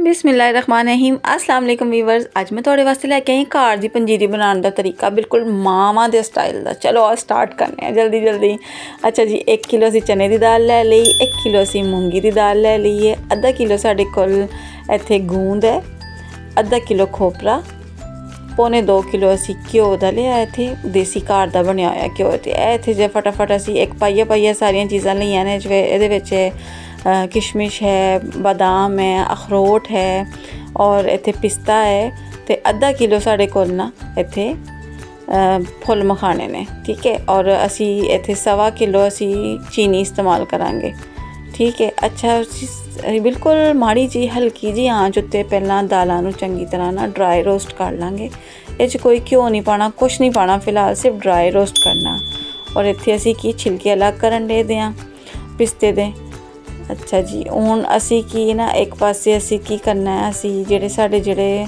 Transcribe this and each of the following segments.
बिस्मिल्लाहिर्रहमानिर्रहीम अस्सलाम वालेकुम वीवर्स। अज मैं थोड़े वास्ते लैके आई घर दी पंजीरी बनाने का तरीका बिल्कुल मावां दे स्टाइल दा। चलो आज स्टार्ट करने जल्दी जल्दी। अच्छा जी, 1 किलो असी चने की दाल लै ली, 1 किलो असी मूंगी की दाल लै ली है, आधा किलो साढ़े कोल इत्थे गूंद है, आधा किलो खोपरा, पौने 2 किलो असी घ्यो दा लिया इत्थे देसी घर दा बनेआ होया घ्यो। इत्थे जे फटाफट असी एक पाइया सारियां चीज़ां लईआं ने। इहदे विच किशमिश है, बादाम है, अखरोट है और इत्थे पिस्ता है, तो आधा किलो साढ़े कोल ना इत्थे फुल मखाने ने। ठीक है, और असी इत्थे 1.25 किलो असी चीनी इस्तेमाल करांगे। ठीक है, अच्छा बिल्कुल माड़ी जी हल्की जी आंच उत्ते पहला दालां नूं चंगी तरह ना ड्राई रोस्ट कर लांगे। इस कोई घ्यो नहीं पाना, कुछ नहीं पाना, फिलहाल सिर्फ ड्राई रोस्ट करना। और इत्थे असी की छिलके अलग करन दे दें पिस्ते दे। अच्छा जी, हुण असी की ना एक पासे असी की करना है, असी जेड़े साढ़े जेड़े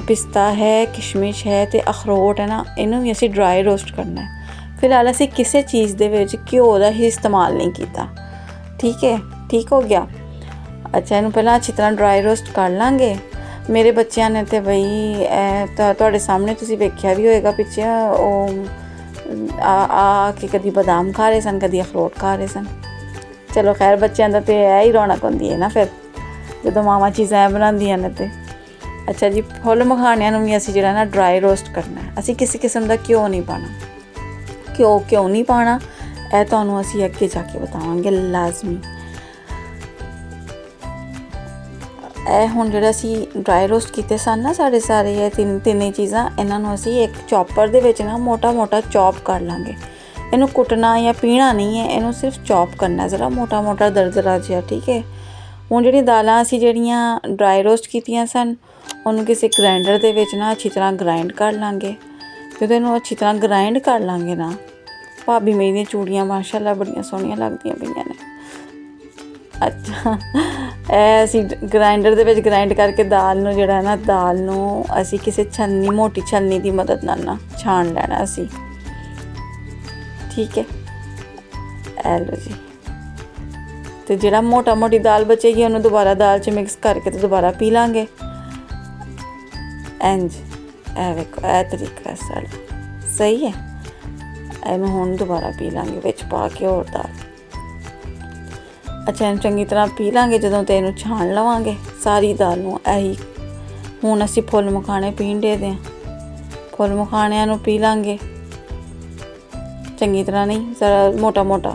पिस्ता है, किशमिश है तो अखरोट है ना, इनू भी असी ड्राई रोस्ट करना है। फिलहाल असी किसी चीज़ दे विच घ्यो दा ही इस्तेमाल नहीं किया। ठीक है, ठीक हो गया। अच्छा, इनू पहला अच्छी तरह ड्राई रोस्ट कर लांगे। मेरे बच्चों ने तो बई तुहाडे सामने तुसीं वेख्या भी होएगा पिछे आ के कदी बादाम खा रहे सन, कदी अखरोट खा रहे सन। चलो खैर, बच्चों का तो यह ही रौनक होंदी है ना फिर जो मावां चीज़ां बनांदियां ने ते। अच्छा जी, फुल मखाणियां नूं भी असीं जिहड़ा ना ड्राई रोस्ट करना है। असीं किसी किस्म का घ्यो नहीं पाना। घ्यो क्यों नहीं पाना यह तुहानूं असीं अगे जाके बतावांगे लाजमी। ਇਹ ਹੁਣ ਜਿਹੜਾ ਅਸੀਂ ड्राई रोस्ट ਕੀਤੇ ਸਨ ਨਾ ਸਾਡੇ ਸਾਰੇ ਇਹ ਤਿੰਨੇ ਚੀਜ਼ਾਂ, ਇਹਨਾਂ ਨੂੰ ਅਸੀਂ ਇੱਕ ਚੌਪਰ ਦੇ ਵਿੱਚ ਨਾ ਮੋਟਾ ਚੌਪ ਕਰ ਲਾਂਗੇ। ਇਹਨੂੰ ਕੁੱਟਣਾ ਜਾਂ ਪੀਣਾ ਨਹੀਂ ਹੈ, ਇਹਨੂੰ ਸਿਰਫ ਚੌਪ ਕਰਨਾ ਜ਼ਰਾ ਮੋਟਾ ਦਰਦਰਾ ਜਿਹਾ। ਠੀਕ ਹੈ, ਹੁਣ ਜਿਹੜੀ ਦਾਲਾਂ ਅਸੀਂ ਜਿਹੜੀਆਂ ड्राई रोस्ट ਕੀਤੀਆਂ ਸਨ ਉਹਨੂੰ ਕਿਸੇ ਗ੍ਰਾਈਂਡਰ ਦੇ ਵਿੱਚ ਨਾ ਅੱਛੀ ਤਰ੍ਹਾਂ ਗ੍ਰਾਈਂਡ ਕਰ ਲਾਂਗੇ। ਜਦੋਂ ਇਹਨੂੰ ਅੱਛੀ ਤਰ੍ਹਾਂ ਗ੍ਰਾਈਂਡ ਕਰ ਲਾਂਗੇ ਨਾ, ਭਾਬੀ ਮੇਰੀ ਦੀਆਂ ਚੂੜੀਆਂ ਮਾਸ਼ਾਅੱਲਾ ਬੜੀਆਂ ਸੋਹਣੀਆਂ ਲੱਗਦੀਆਂ ਪਈਆਂ ਨੇ। अच्छा, ਅਸੀਂ ਗ੍ਰਾਈਂਡਰ ਦੇ ਵਿੱਚ ਗ੍ਰਾਈਂਡ ਕਰਕੇ ਦਾਲ ਨੂੰ ਜਿਹੜਾ ਨਾ ਦਾਲ ਨੂੰ ਅਸੀਂ ਕਿਸੇ ਛੰਨੀ ਮੋਟੀ ਛੰਨੀ ਦੀ ਮਦਦ ਨਾਲ ਨਾ ਛਾਣ ਲੈਣਾ ਅਸੀਂ। ਠੀਕ ਹੈ, ਇਹ ਲਓ ਜੀ। ਤੇ ਜਿਹੜਾ ਮੋਟੀ ਦਾਲ ਬਚੇਗੀ ਉਹਨੂੰ ਦੁਬਾਰਾ ਦਾਲ 'ਚ ਮਿਕਸ ਕਰਕੇ ਤੇ ਦੁਬਾਰਾ ਪੀ ਲਾਂਗੇ। ਇੰਜ ਇਹ ਵੇਖੋ, ਇਹ ਤਰੀਕਾ ਸਾਡਾ ਸਹੀ ਹੈ। ਇਹਨੂੰ ਹੁਣ ਦੁਬਾਰਾ ਪੀ ਲਾਂਗੇ ਵਿੱਚ ਪਾ ਕੇ ਹੋਰ ਦਾਲ। अच्छा, इन चंगी तरह पी लांगे जदों तो इनू छान लवांगे सारी दाल नूं। यही हुण असीं फुल मखाने पीण दे दें। फुल मखाणियां नूं पी लांगे चंगी तरह, नहीं जरा मोटा।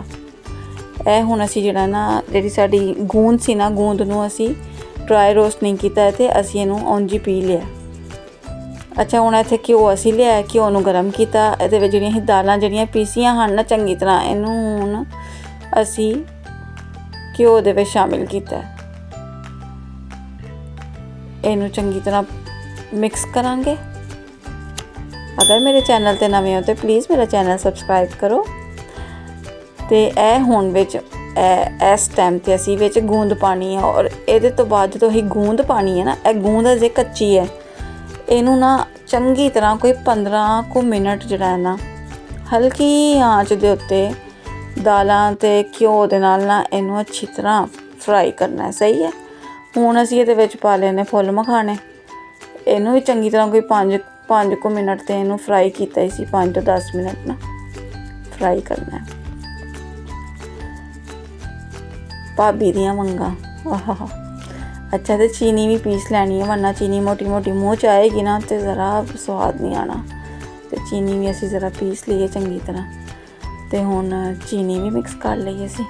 हुण असीं जिहड़ा ना जिहड़ी साडी गूंद सी ना, गूंद नूं असीं ड्राई रोस्ट नहीं कीता ते असीं इहनूं उंज ही पी लिया। अच्छा, हुण इत्थे घ्यो असीं लिया, घ्यो नूं गर्म कीता, इहदे विच जिहड़ियां दालां जिहड़ियां पीसियां हन ना चंगी तरह, इहनूं हुण असीं घ्यो दे विच शामिल किया। इनू चंगी तरह मिक्स करांगे। अगर मेरे चैनल ते नवे हो तो प्लीज़ मेरा चैनल सबसक्राइब करो। तो यह हुण विच इस टाइम ते असीं विच गूंद पानी है, और इहदे तो बाद जो असीं गूंद पानी है ना, यह गूंद अजे कच्ची है, इनू ना चंगी तरह कोई 15 को मिनट जिहड़ा है ना हल्की आंच दे उत्ते दालां ते घ्यो दे नाल ना इनू अच्छी तरह फ्राई करना है। सही है, हुण असीं इहदे विच पा लेने फुल मखाने। इनू भी चंगी तरह कोई 5 को मिनट ते इनू फ्राई कीता ही सी, 5 तो 10 मिनट ना फ्राई करना है। भाभी दियां मंगां, आहा। अच्छा, तो चीनी भी पीस लैनी है, वरना चीनी मोटी मूँह च आएगी ना तो ज़रा स्वाद नहीं आना। तो चीनी भी असीं ज़रा पीस लीए चंगी तरह। तो हुण चीनी भी मिक्स कर लईए असीं।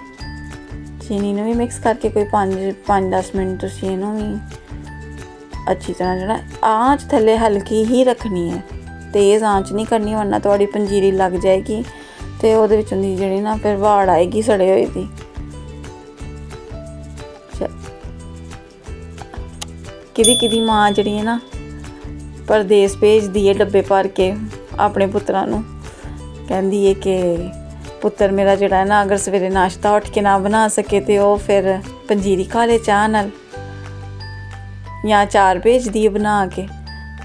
चीनी नूं भी मिक्स करके कोई 5-10 मिनट तुसीं इहनूं भी अच्छी तरह जिहड़ा आंच थल्ले हल्की ही रखनी है, तेज़ आंच नहीं करनी, वरना तुहाडी पंजीरी लग जाएगी तो उहदे विचों दी जिहड़ी ना फिर वाड़ आएगी सड़े होए दी। किदी माँ जिहड़ी है ना परदेस भेजदी है डब्बे भर के अपने पुत्तरां नूं, कहंदी है कि पुत्तर मेरा जिहड़ा है ना अगर सवेरे नाश्ता उठ के ना बना सके तो वह फिर पंजीरी खा ले चाह नाल, या चार भेजदी है बना के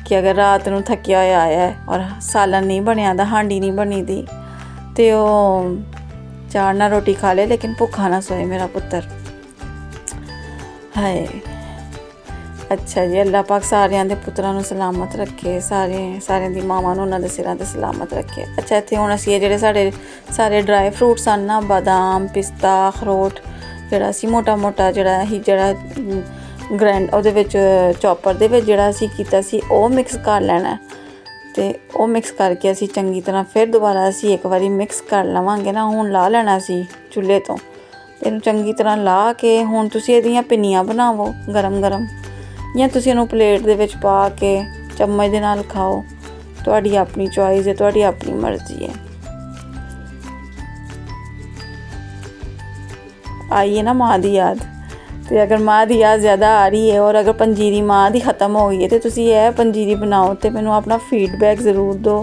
कि अगर रात नूं थक्किया होया आया है और सालन नहीं बनिया दा, हांडी नहीं बनी दी, तो वह चार नाल रोटी खा ले लेकिन भुखा ना सोए मेरा पुत्तर। हाय, ਅੱਛਾ ਜੀ, ਅੱਲਾਹ ਪਾਕ ਸਾਰਿਆਂ ਦੇ ਪੁੱਤਰਾਂ ਨੂੰ ਸਲਾਮਤ ਰੱਖੇ, ਸਾਰਿਆਂ ਦੀ ਮਾਵਾਂ ਨੂੰ ਉਹਨਾਂ ਦੇ ਸਿਰਾਂ ਤੇ ਸਲਾਮਤ ਰੱਖੇ। ਅੱਛਾ, ਇੱਥੇ ਹੁਣ ਅਸੀਂ ਇਹ ਜਿਹੜੇ ਸਾਡੇ ਸਾਰੇ ਡਰਾਈ ਫਰੂਟਸ ਹਨ ਨਾ, ਬਾਦਾਮ, ਪਿਸਤਾ, ਅਖਰੋਟ, ਜਿਹੜਾ ਅਸੀਂ ਮੋਟਾ ਜਿਹੜਾ ਗ੍ਰੈਂਡ ਉਹਦੇ ਵਿੱਚ ਚੌਪਰ ਦੇ ਵਿੱਚ ਜਿਹੜਾ ਅਸੀਂ ਕੀਤਾ ਸੀ ਉਹ ਮਿਕਸ ਕਰ ਲੈਣਾ। ਤੇ ਉਹ ਮਿਕਸ ਕਰਕੇ ਅਸੀਂ ਚੰਗੀ ਤਰ੍ਹਾਂ ਫਿਰ ਦੁਬਾਰਾ ਅਸੀਂ ਇੱਕ ਵਾਰੀ ਮਿਕਸ ਕਰ ਲਵਾਂਗੇ ਨਾ। ਹੁਣ ਲਾ ਲੈਣਾ ਸੀ ਚੁੱਲ੍ਹੇ ਤੋਂ, ਤੇ ਇਹਨੂੰ ਚੰਗੀ ਤਰ੍ਹਾਂ ਲਾ ਕੇ ਹੁਣ ਤੁਸੀਂ ਇਹਦੀਆਂ ਪਿੰਨੀਆਂ ਬਣਾਵੋ ਗਰਮ ਗਰਮ, ਜਾਂ ਤੁਸੀਂ ਇਹਨੂੰ ਪਲੇਟ ਦੇ ਵਿੱਚ ਪਾ ਕੇ ਚਮਚ ਦੇ ਨਾਲ ਖਾਓ। ਤੁਹਾਡੀ ਆਪਣੀ ਚੋਇਸ ਹੈ, ਤੁਹਾਡੀ ਆਪਣੀ ਮਰਜ਼ੀ ਹੈ। आई है ना माँ दी याद, तो अगर माँ दी याद ज़्यादा आ रही है और अगर पंजीरी माँ दी ख़त्म हो गई है तो तुसी यह पंजीरी बनाओ तो मैनू अपना फीडबैक ज़रूर दो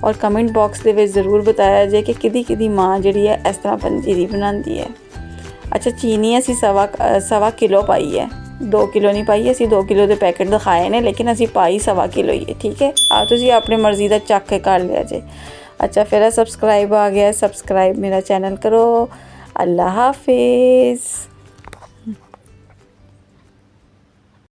और कमेंट बॉक्स दे विच ज़रूर बताया जाए कि किदी माँ जिहड़ी है इस तरह पंजीरी बनाती है। अच्छा, चीनी असी सवा किलो पाई है, 2 किलो नहीं पाई। असी 2 किलो के पैकेट दिखाए ने, लेकिन असी पाई सवा किलो ही है। ठीक है, तुसी अपनी मर्ज़ी का चख के कर लिया जे। अच्छा, फिर सब्सक्राइब आ गया, सब्सक्राइब मेरा चैनल करो। अल्लाह हाफिज़।